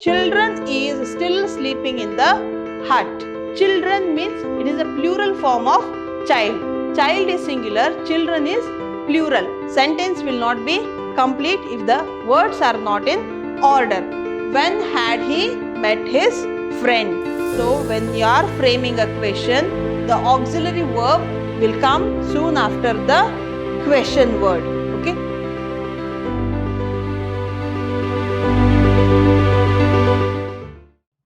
Children is still sleeping in the hut. Children means it is a plural form of child. Child is singular, children is plural. Sentence will not be complete if the words are not in order. When had he met his friend? So when you are framing a question, the auxiliary verb will come soon after the question word. Okay.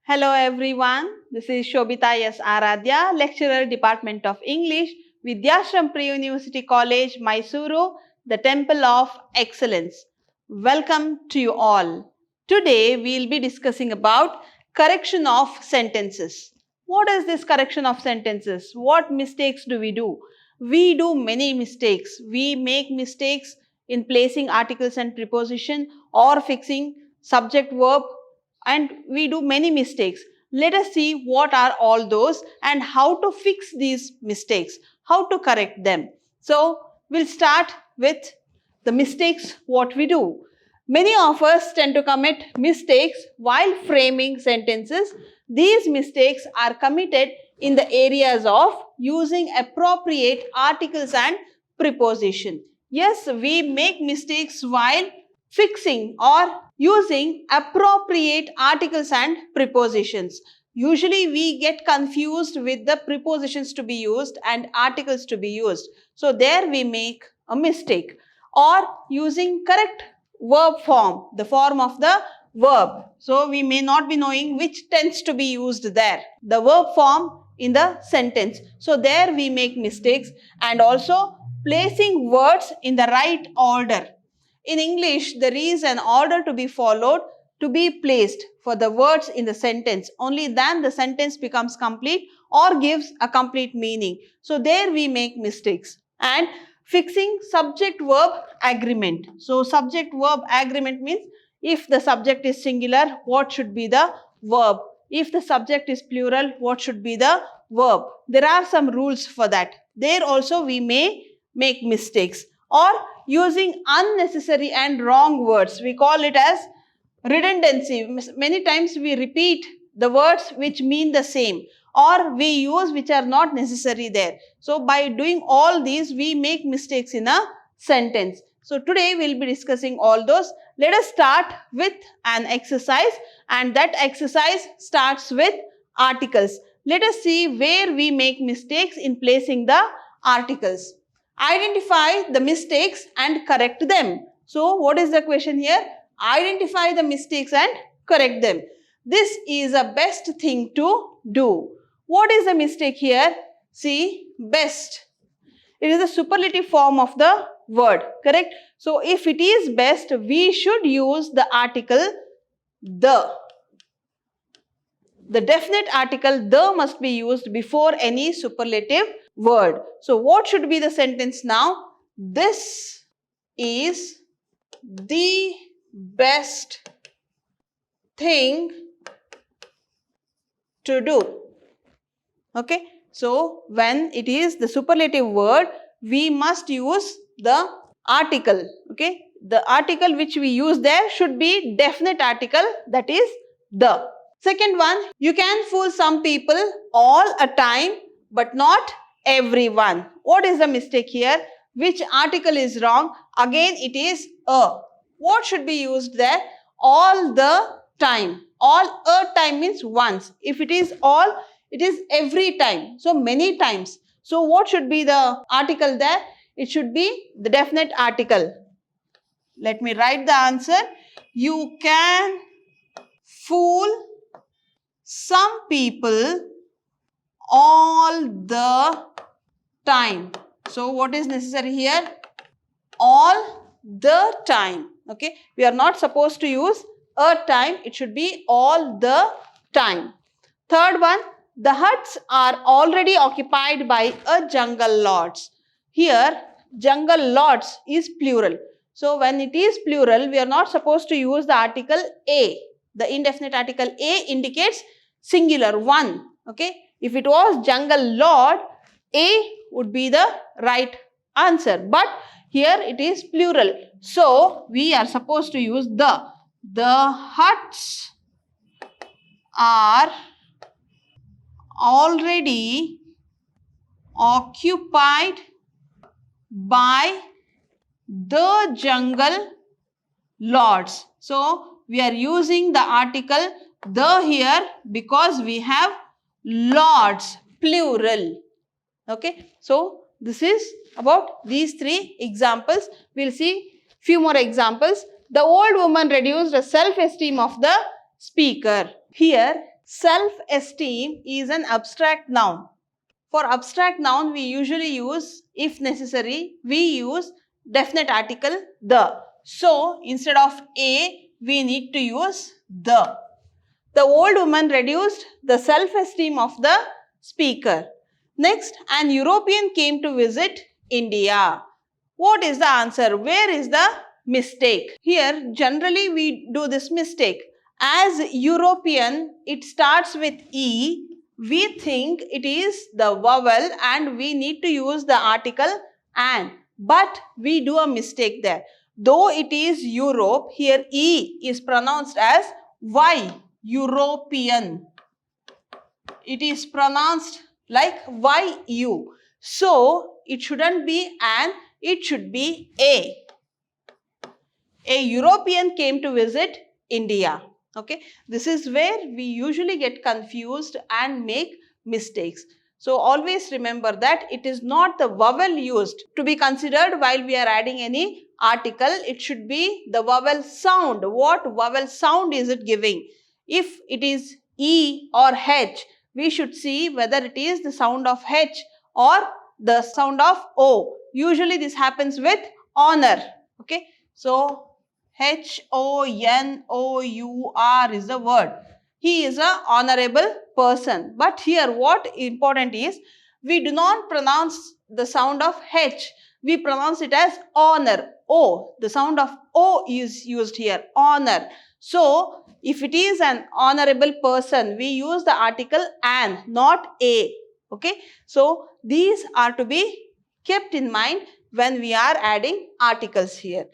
Hello everyone, this is Shobita S. Aradhya, lecturer, Department of English, Vidyashram Pre-University College, Mysuru, the Temple of Excellence. Welcome to you all. Today we will be discussing about correction of sentences. What is this correction of sentences? What mistakes do we do? We do many mistakes. We make mistakes in placing articles and preposition or fixing subject verb, and we do many mistakes. Let us see what are all those and how to fix these mistakes, how to correct them. So, we'll start with the mistakes what we do. Many of us tend to commit mistakes while framing sentences. These mistakes are committed in the areas of using appropriate articles and preposition. Yes, we make mistakes while fixing or using appropriate articles and prepositions. Usually we get confused with the prepositions to be used and articles to be used. So there we make a mistake. Or using correct verb form, the form of the verb. So we may not be knowing which tense to be used there, the verb form in the sentence. So there we make mistakes, and also placing words in the right order. In English, there is an order to be followed, to be placed for the words in the sentence. Only then the sentence becomes complete or gives a complete meaning. So there we make mistakes. And fixing subject verb agreement. So subject verb agreement means if the subject is singular, what should be the verb? If the subject is plural, what should be the verb? There are some rules for that. There also we may make mistakes. Or using unnecessary and wrong words. We call it as redundancy. Many times we repeat the words which mean the same, or we use which are not necessary there. So by doing all these, we make mistakes in a sentence. So today we'll be discussing all those. Let us start with an exercise, and that exercise starts with articles. Let us see where we make mistakes in placing the articles. Identify the mistakes and correct them. So what is the question here? Identify the mistakes and correct them. This is the best thing to do. What is the mistake here? See, best. It is a superlative form of the word, correct? So if it is best, we should use the article the. The definite article the must be used before any superlative word. So what should be the sentence now? This is the best thing to do. Okay. So when it is the superlative word, we must use the article. Okay. The article which we use there should be definite article, that is the. Second one, you can fool some people all a time but not everyone. What is the mistake here? Which article is wrong? Again it is a. What should be used there? All the time. All a time means once. If it is all, it is every time. So many times. So what should be the article there? It should be the definite article. Let me write the answer. You can fool some people all the time. So what is necessary here? All the time. Okay. We are not supposed to use a time. It should be all the time. Third one, the huts are already occupied by a jungle lords. Here, jungle lords is plural. So when it is plural, we are not supposed to use the article a. The indefinite article a indicates singular, one. Okay. If it was jungle lord, a would be the right answer. But here it is plural. So we are supposed to use the. The huts are already occupied by the jungle lords. So we are using the article the here because we have lords, plural. Okay, so this is about these three examples. We'll see few more examples. The old woman reduced the self-esteem of the speaker. Here, self-esteem is an abstract noun. For abstract noun, we usually use, if necessary, we use definite article the. So, instead of a, we need to use the. The old woman reduced the self-esteem of the speaker. Next, an European came to visit India. What is the answer? Where is the mistake? Here, generally we do this mistake. As European, it starts with E. We think it is the vowel and we need to use the article an. But we do a mistake there. Though it is Europe, here E is pronounced as Y. European. It is pronounced like YU. So, it shouldn't be an, it should be a. A European came to visit India. Okay, this is where we usually get confused and make mistakes. So, always remember that it is not the vowel used to be considered while we are adding any article. It should be the vowel sound. What vowel sound is it giving? If it is E or H, we should see whether it is the sound of H or the sound of O. Usually this happens with honor. Okay, so H-O-N-O-U-R is the word. He is an honorable person. But here what important is, we do not pronounce the sound of H. We pronounce it as honor. O. The sound of O is used here. Honor. So, if it is an honorable person, we use the article an, not a. Okay. So, these are to be kept in mind when we are adding articles here.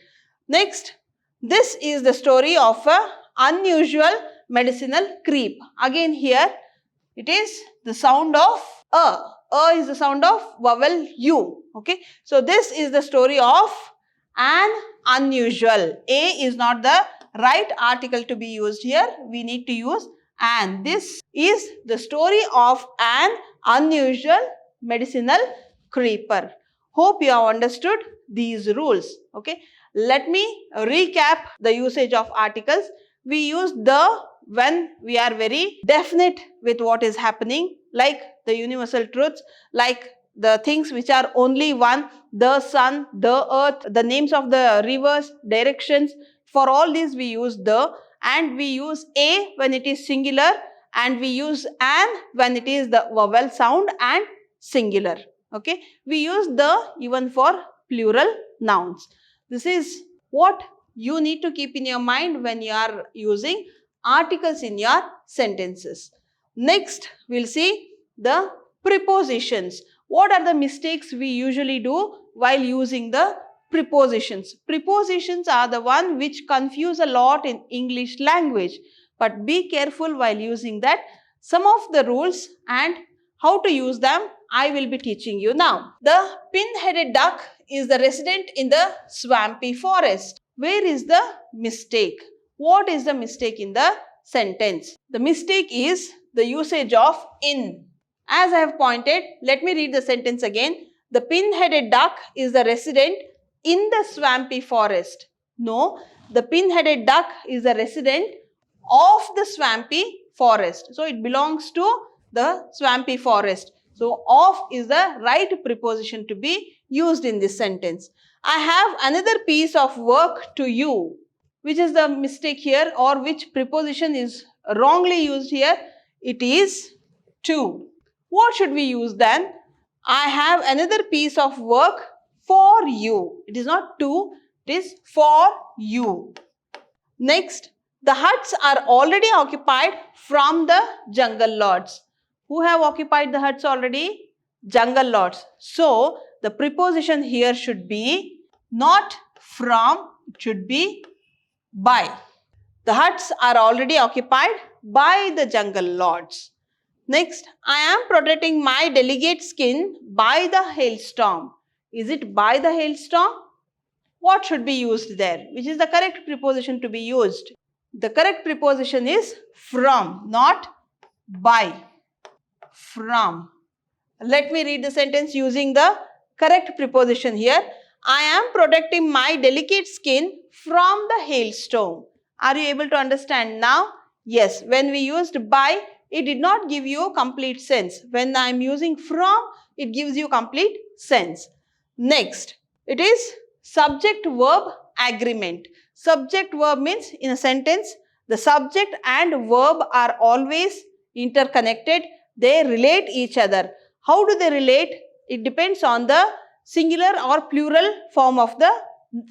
Next, this is the story of a unusual medicinal creep. Again here, it is the sound of a. A is the sound of vowel U. Okay. So, this is the story of an unusual. A is not the right article to be used here. We need to use an. This is the story of an unusual medicinal creeper. Hope you have understood these rules. Okay. Let me recap the usage of articles. We use the when we are very definite with what is happening, like the universal truths, like the things which are only one, the sun, the earth, the names of the rivers, directions. For all these we use the, and we use a when it is singular, and we use an when it is the vowel sound and singular. Okay. We use the even for plural nouns. This is what you need to keep in your mind when you are using articles in your sentences. Next, we'll see the prepositions. What are the mistakes we usually do while using the prepositions? Prepositions are the one which confuse a lot in English language. But be careful while using that. Some of the rules and how to use them I will be teaching you now. The pin-headed duck is the resident in the swampy forest. Where is the mistake? What is the mistake in the sentence? The mistake is the usage of in. As I have pointed, let me read the sentence again. The pin-headed duck is the resident in the swampy forest. No, the pin-headed duck is the resident of the swampy forest. So, it belongs to the swampy forest. So, of is the right preposition to be used in this sentence. I have another piece of work to you. Which is the mistake here, or which preposition is wrongly used here? It is to. What should we use then? I have another piece of work for you. It is not to, it is for you. Next, the huts are already occupied from the jungle lords. Who have occupied the huts already? Jungle lords. So, the preposition here should be not from, it should be by. The huts are already occupied by the jungle lords. Next, I am protecting my delicate skin by the hailstorm. Is it by the hailstorm? What should be used there? Which is the correct preposition to be used? The correct preposition is from, not by. From. Let me read the sentence using the correct preposition here. I am protecting my delicate skin from the hailstorm. Are you able to understand now? Yes, when we used by, it did not give you complete sense. When I am using from, it gives you complete sense. Next, it is subject-verb agreement. Subject-verb means in a sentence, the subject and verb are always interconnected. They relate each other. How do they relate? It depends on the singular or plural form of the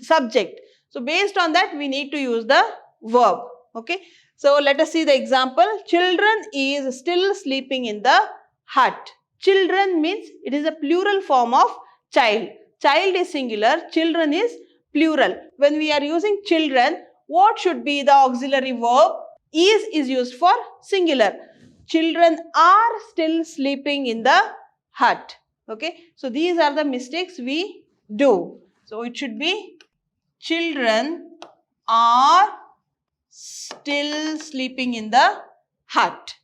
subject. So, based on that, we need to use the verb. Okay. So, let us see the example. Children is still sleeping in the hut. Children means it is a plural form of child. Child is singular, children is plural. When we are using children, what should be the auxiliary verb? Is used for singular. Children are still sleeping in the hut. Okay. So, these are the mistakes we do. So, it should be children are still sleeping in the hut.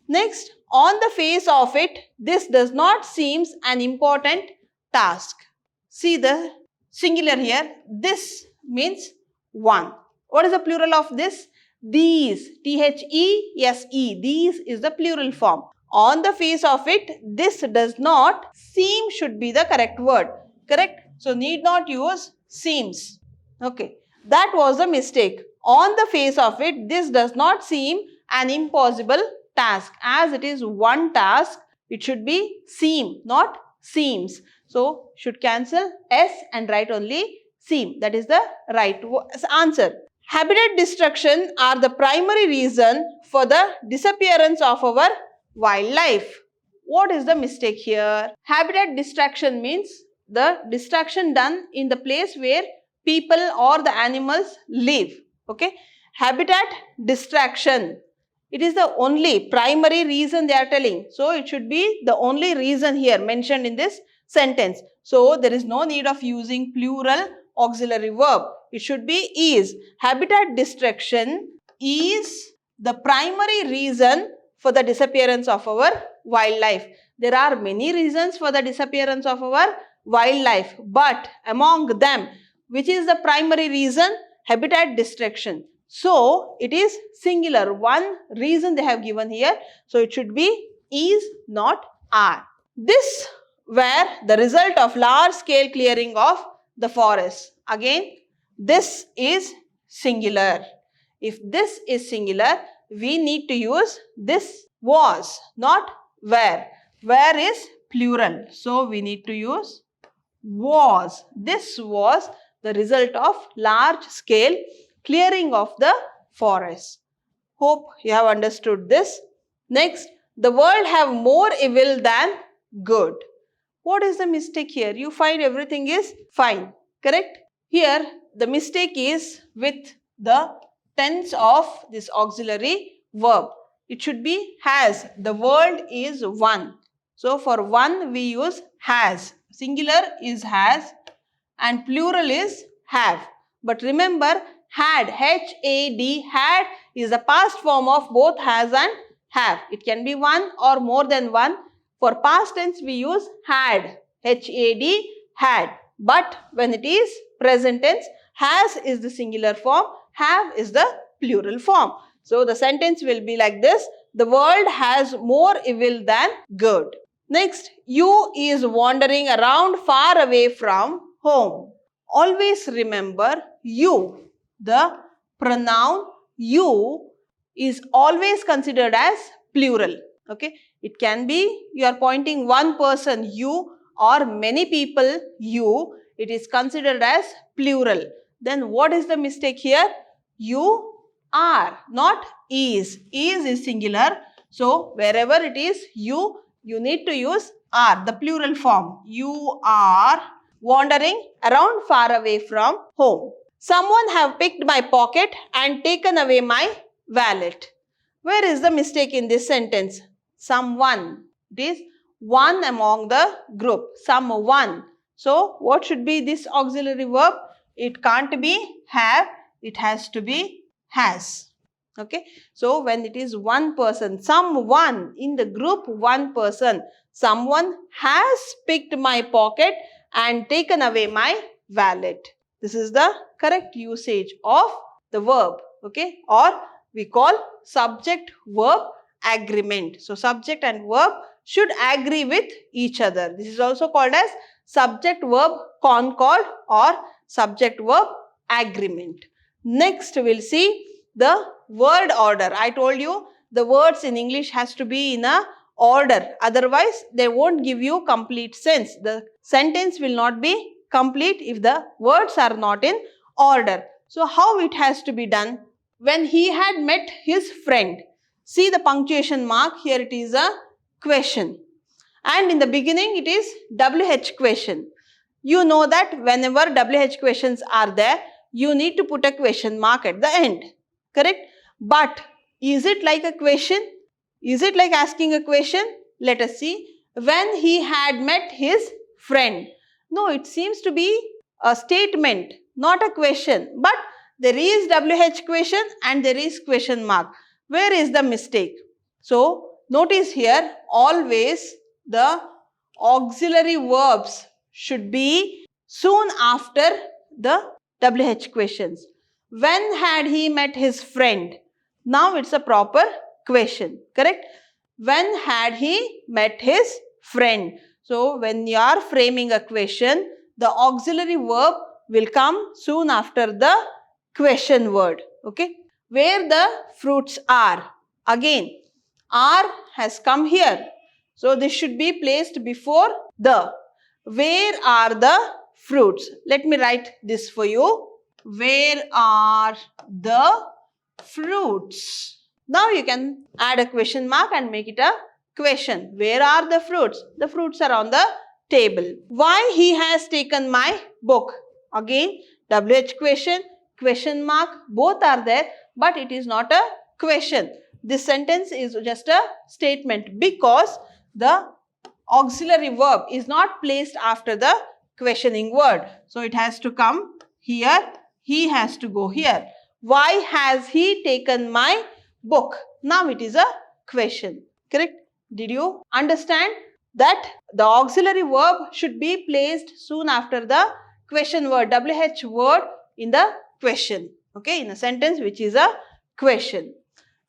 Next, on the face of it, this does not seem an important task. See the singular here. This means one. What is the plural of this? These. T-H-E-S-E. These is the plural form. On the face of it, this does not seem should be the correct word. Correct? So, need not use seems. Okay. That was a mistake. On the face of it, this does not seem an impossible task. As it is one task, it should be seem, not seems. So, should cancel S and write only seem. That is the right answer. Habitat destruction are the primary reason for the disappearance of our wildlife. What is the mistake here? Habitat destruction means the destruction done in the place where people or the animals live. Okay. Habitat distraction. It is the only primary reason they are telling. So, it should be the only reason here mentioned in this sentence. So, there is no need of using plural auxiliary verb. It should be is. Habitat destruction is the primary reason for the disappearance of our wildlife. There are many reasons for the disappearance of our wildlife, but among them, which is the primary reason? Habitat destruction. So, it is singular. One reason they have given here. So, it should be is, not are. This were the result of large scale clearing of the forest. Again, this is singular. If this is singular, we need to use this was, not were. Were is plural. So, we need to use was. This was the result of large scale clearing of the forest. Hope you have understood this. Next, the world have more evil than good. What is the mistake here? You find everything is fine, correct? Here, the mistake is with the tense of this auxiliary verb. It should be has. The world is one. So, for one we use has. Singular is has and plural is have. But remember, had, H-A-D, had is the past form of both has and have. It can be one or more than one. For past tense, we use had, H-A-D, had. But when it is present tense, has is the singular form, have is the plural form. So, the sentence will be like this. The world has more evil than good. Next, you is wandering around far away from home. Always remember you. The pronoun you is always considered as plural. Okay. It can be you are pointing one person you or many people you. It is considered as plural. Then what is the mistake here? You are, not is. Is singular. So, wherever it is you need to use are, the plural form. You are wandering around far away from home. Someone have picked my pocket and taken away my wallet. Where is the mistake in this sentence? Someone. It is one among the group. Someone. So, what should be this auxiliary verb? It can't be have. It has to be has. Okay. So, when it is one person, someone in the group, one person, someone has picked my pocket and taken away my wallet. This is the correct usage of the verb. Okay. Or we call subject verb agreement. So, subject and verb should agree with each other. This is also called as subject verb concord or subject verb agreement. Next, we will see the word order. I told you the words in English has to be in a order. Otherwise, they won't give you complete sense. The sentence will not be complete if the words are not in order. So, how it has to be done? When he had met his friend. See the punctuation mark. Here it is a question. And in the beginning, it is WH question. You know that whenever WH questions are there, you need to put a question mark at the end. Correct? But is it like a question? Is it like asking a question? Let us see. When he had met his friend. No, it seems to be a statement, not a question. But there is WH question and there is question mark. Where is the mistake? So, notice here always the auxiliary verbs should be soon after the WH questions. When had he met his friend? Now it's a proper question, correct? When had he met his friend? So, when you are framing a question, the auxiliary verb will come soon after the question word, okay? Where the fruits are. Again, are has come here. So, this should be placed before the. Where are the fruits? Let me write this for you. Where are the fruits? Now, you can add a question mark and make it a question. Where are the fruits? The fruits are on the table. Why he has taken my book? Again, WH question, question mark, both are there, but it is not a question. This sentence is just a statement because the auxiliary verb is not placed after the questioning word. So, it has to come here, he has to go here. Why has he taken my book? Now, it is a question, correct? Did you understand that the auxiliary verb should be placed soon after the question word, WH word in the question, okay, in a sentence which is a question.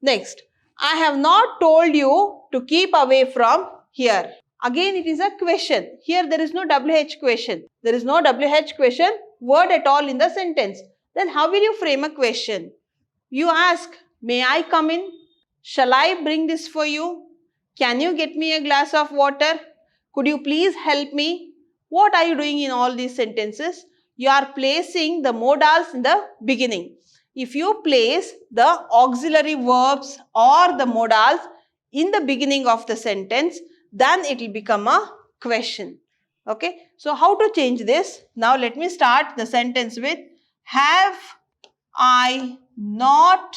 Next, I have not told you to keep away from here. Again, it is a question. Here there is no WH question. There is no WH question word at all in the sentence. Then how will you frame a question? You ask, may I come in? Shall I bring this for you? Can you get me a glass of water? Could you please help me? What are you doing in all these sentences? You are placing the modals in the beginning. If you place the auxiliary verbs or the modals in the beginning of the sentence, then it will become a question. Okay. So, how to change this? Now, let me start the sentence with, have I not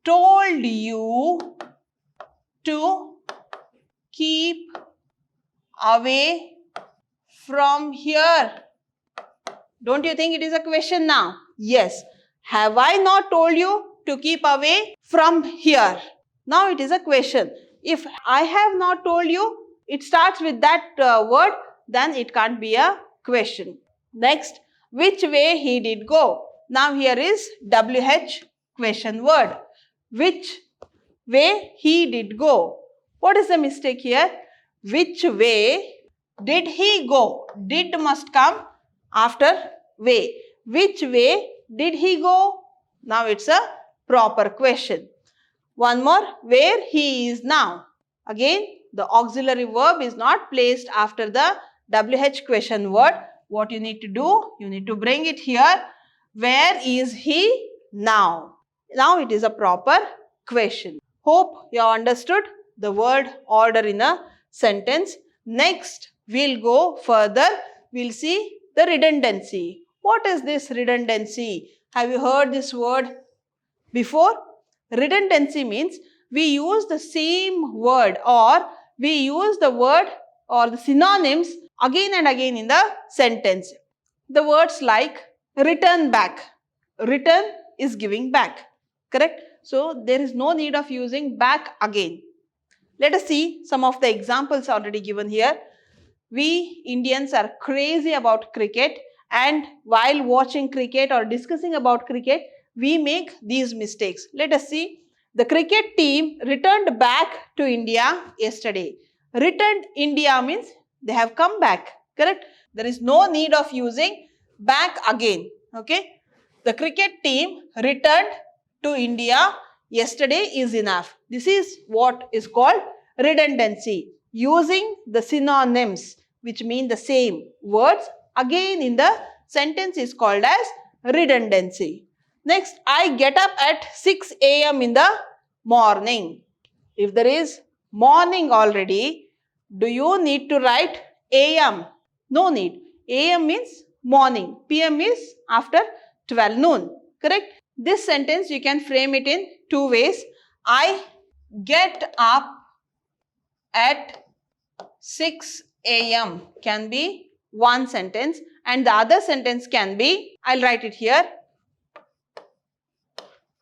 told you to keep away from here? Don't you think it is a question now? Yes. Have I not told you to keep away from here? Now it is a question. If I have not told you, it starts with that word, then it can't be a question. Next, which way he did go? Now here is WH question word. Which way he did go? What is the mistake here? Which way did he go? Did must come after way. Which way did he go? Now it's a proper question. One more, where he is now. Again, the auxiliary verb is not placed after the WH question word. What you need to do? You need to bring it here. Where is he now? Now it is a proper question. Hope you have understood the word order in a sentence. Next, we'll go further. We'll see the redundancy. What is this redundancy? Have you heard this word before? Redundancy means we use the same word, or we use the word or the synonyms again and again in the sentence. The words like return back. Return is giving back, correct? So there is no need of using back again. Let us see some of the examples already given here. We Indians are crazy about cricket, and while watching cricket or discussing about cricket, we make these mistakes. Let us see. The cricket team returned back to India yesterday. Returned India means they have come back, correct? There is no need of using back again, okay? The cricket team returned to India yesterday is enough. This is what is called redundancy. Using the synonyms which mean the same words again in the sentence is called as redundancy. Next, I get up at 6 a.m. in the morning. If there is morning already, do you need to write a.m.? No need. A.m. means morning. P.m. is after 12 noon. Correct? This sentence you can frame it in two ways. I get up at 6 a.m. can be one sentence, and the other sentence can be, I'll write it here.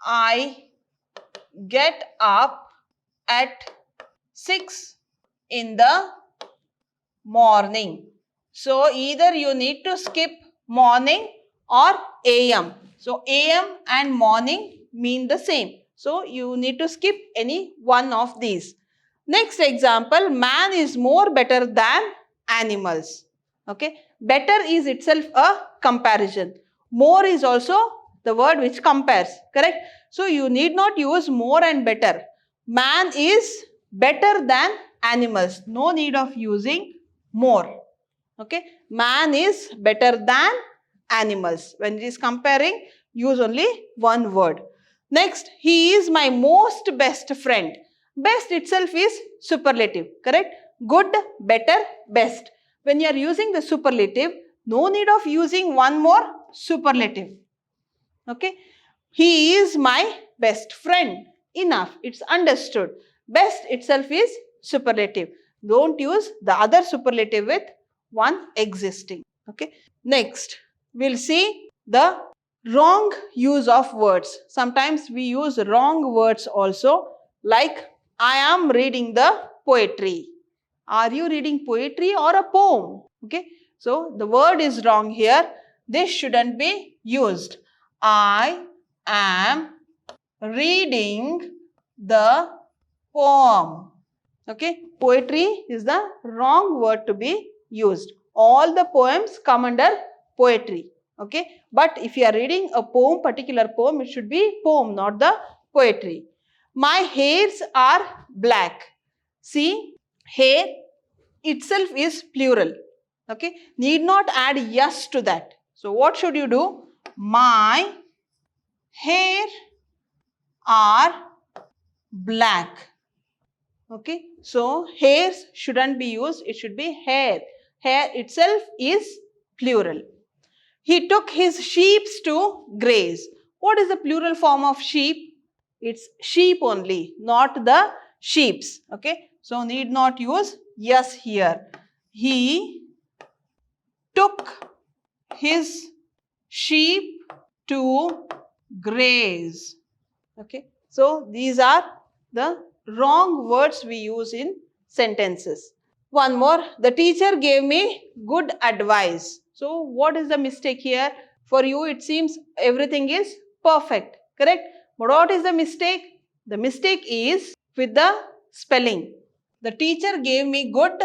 I get up at 6 in the morning. So either you need to skip morning or AM. So AM and morning mean the same. So you need to skip any one of these. Next example, man is more better than animals. Okay. Better is itself a comparison. More is also the word which compares. Correct. So you need not use more and better. Man is better than animals. No need of using more. Okay. Man is better than animals. When it is comparing, use only one word. Next, he is my most best friend. Best itself is superlative, correct? Good, better, best. When you are using the superlative, no need of using one more superlative. Okay. He is my best friend. Enough. It's understood. Best itself is superlative. Don't use the other superlative with one existing. Okay. Next, we'll see the wrong use of words. Sometimes we use wrong words also, like I am reading the poetry. Are you reading poetry or a poem? Okay. So the word is wrong here. This shouldn't be used. I am reading the poem. Okay. Poetry is the wrong word to be used. All the poems come under poetry. Okay. But if you are reading a poem, particular poem, it should be poem, not the poetry. My hairs are black. See, hair itself is plural. Okay. Need not add yes to that. So what should you do? My hair are black. Okay. So hairs shouldn't be used. It should be hair. Hair itself is plural. He took his sheep to graze. What is the plural form of sheep? It's sheep only, not the sheeps. Okay. So need not use yes here. He took his sheep to graze. Okay. So these are the wrong words we use in sentences. One more. The teacher gave me good advice. So what is the mistake here? For you it seems everything is perfect. Correct? But what is the mistake? The mistake is with the spelling. The teacher gave me good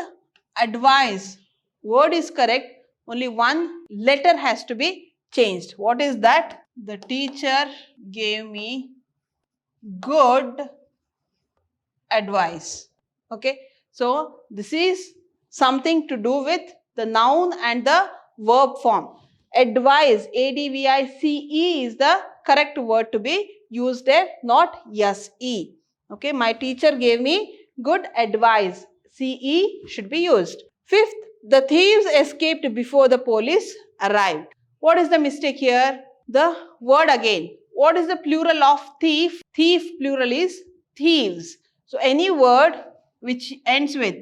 advice. Word is correct. Only one letter has to be changed. What is that? The teacher gave me good advice. Okay. So this is something to do with the noun and the verb form. Advise, A-D-V-I-C-E is the correct word to be used there, not S-E. Okay, my teacher gave me good advice. C-E should be used. Fifth, the thieves escaped before the police arrived. What is the mistake here? The word again. What is the plural of thief? Thief plural is thieves. So any word which ends with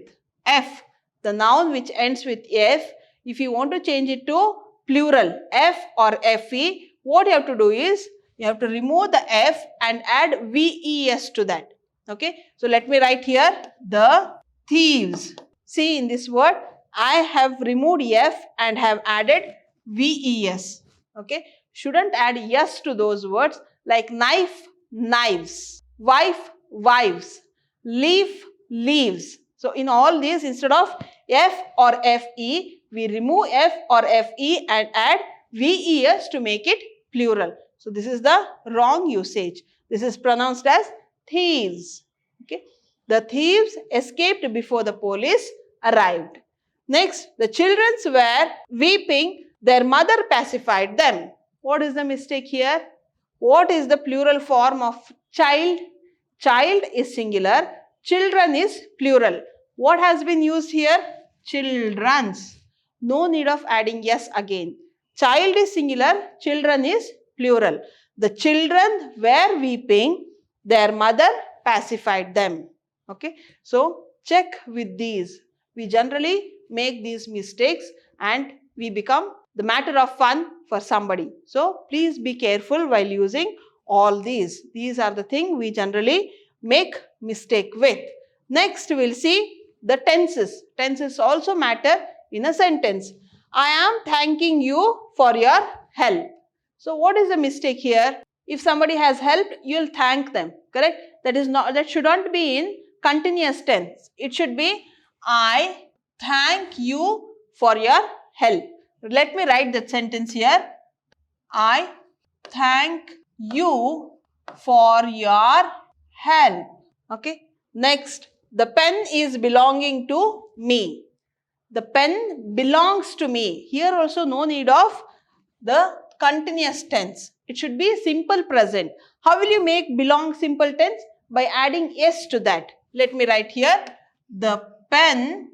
F, the noun which ends with F, if you want to change it to plural, F or FE, what you have to do is, you have to remove the F and add VES to that. Okay. So let me write here, the thieves. See, in this word, I have removed F and have added VES. Okay. Shouldn't add yes to those words like knife, knives, wife, wives, leaf, leaves. So in all these, instead of F or FE, we remove F or FE and add VES to make it plural. So this is the wrong usage. This is pronounced as thieves. Okay. The thieves escaped before the police arrived. Next, the children were weeping. Their mother pacified them. What is the mistake here? What is the plural form of child? Child is singular. Children is plural. What has been used here? Children's. No need of adding yes again. Child is singular. Children is plural. The children were weeping. Their mother pacified them. Okay. So check with these. We generally make these mistakes and we become the matter of fun for somebody. So please be careful while using all these. These are the things we generally make mistake with. Next, we'll see the tenses. Tenses also matter in a sentence. I am thanking you for your help. So what is the mistake here? If somebody has helped, you'll thank them. Correct? That should not be in continuous tense. It should be I thank you for your help. Let me write that sentence here. I thank you for your help. Okay. Next, the pen is belonging to me. The pen belongs to me. Here also no need of the continuous tense. It should be simple present. How will you make belong simple tense? By adding s to that. Let me write here. The pen,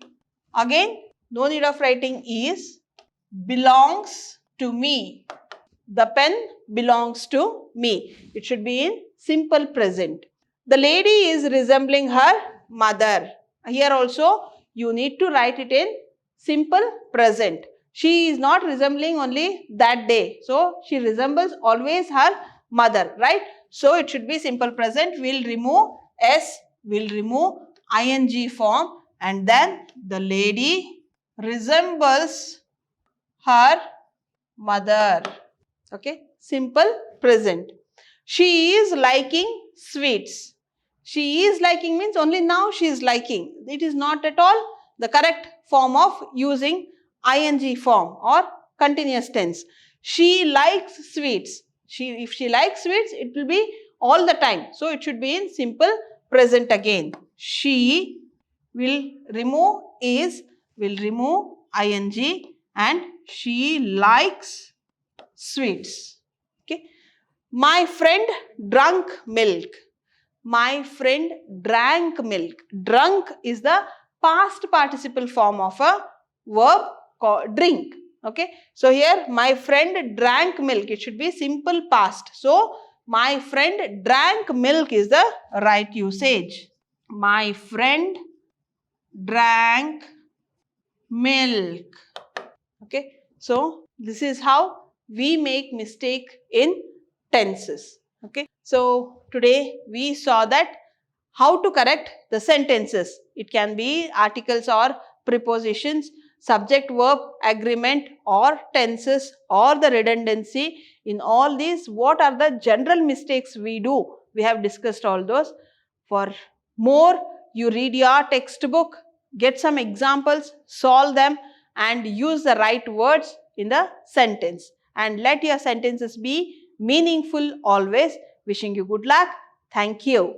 again, no need of writing is, belongs to me. The pen belongs to me. It should be in simple present. The lady is resembling her mother. Here also you need to write it in simple present. She is not resembling only that day. So she resembles always her mother, right? So it should be simple present. We'll remove S, we'll remove ing form, and then the lady resembles her mother. Okay, simple present. She is liking sweets. She is liking means only now she is liking. It is not at all the correct form of using ing form or continuous tense. She likes sweets. If she likes sweets, it will be all the time. So it should be in simple present again. She will remove is, will remove ing, and she likes sweets. Okay. My friend drank milk. My friend drank milk. Drunk is the past participle form of a verb called drink. Okay. So here my friend drank milk. It should be simple past. So my friend drank milk is the right usage. My friend drank milk. Okay. So this is how we make mistake in tenses. Okay. So today we saw that how to correct the sentences. It can be articles or prepositions, subject verb agreement or tenses or the redundancy. In all these, what are the general mistakes we do? We have discussed all those. For more, you read your textbook, get some examples, solve them and use the right words in the sentence. And let your sentences be meaningful always. Wishing you good luck. Thank you.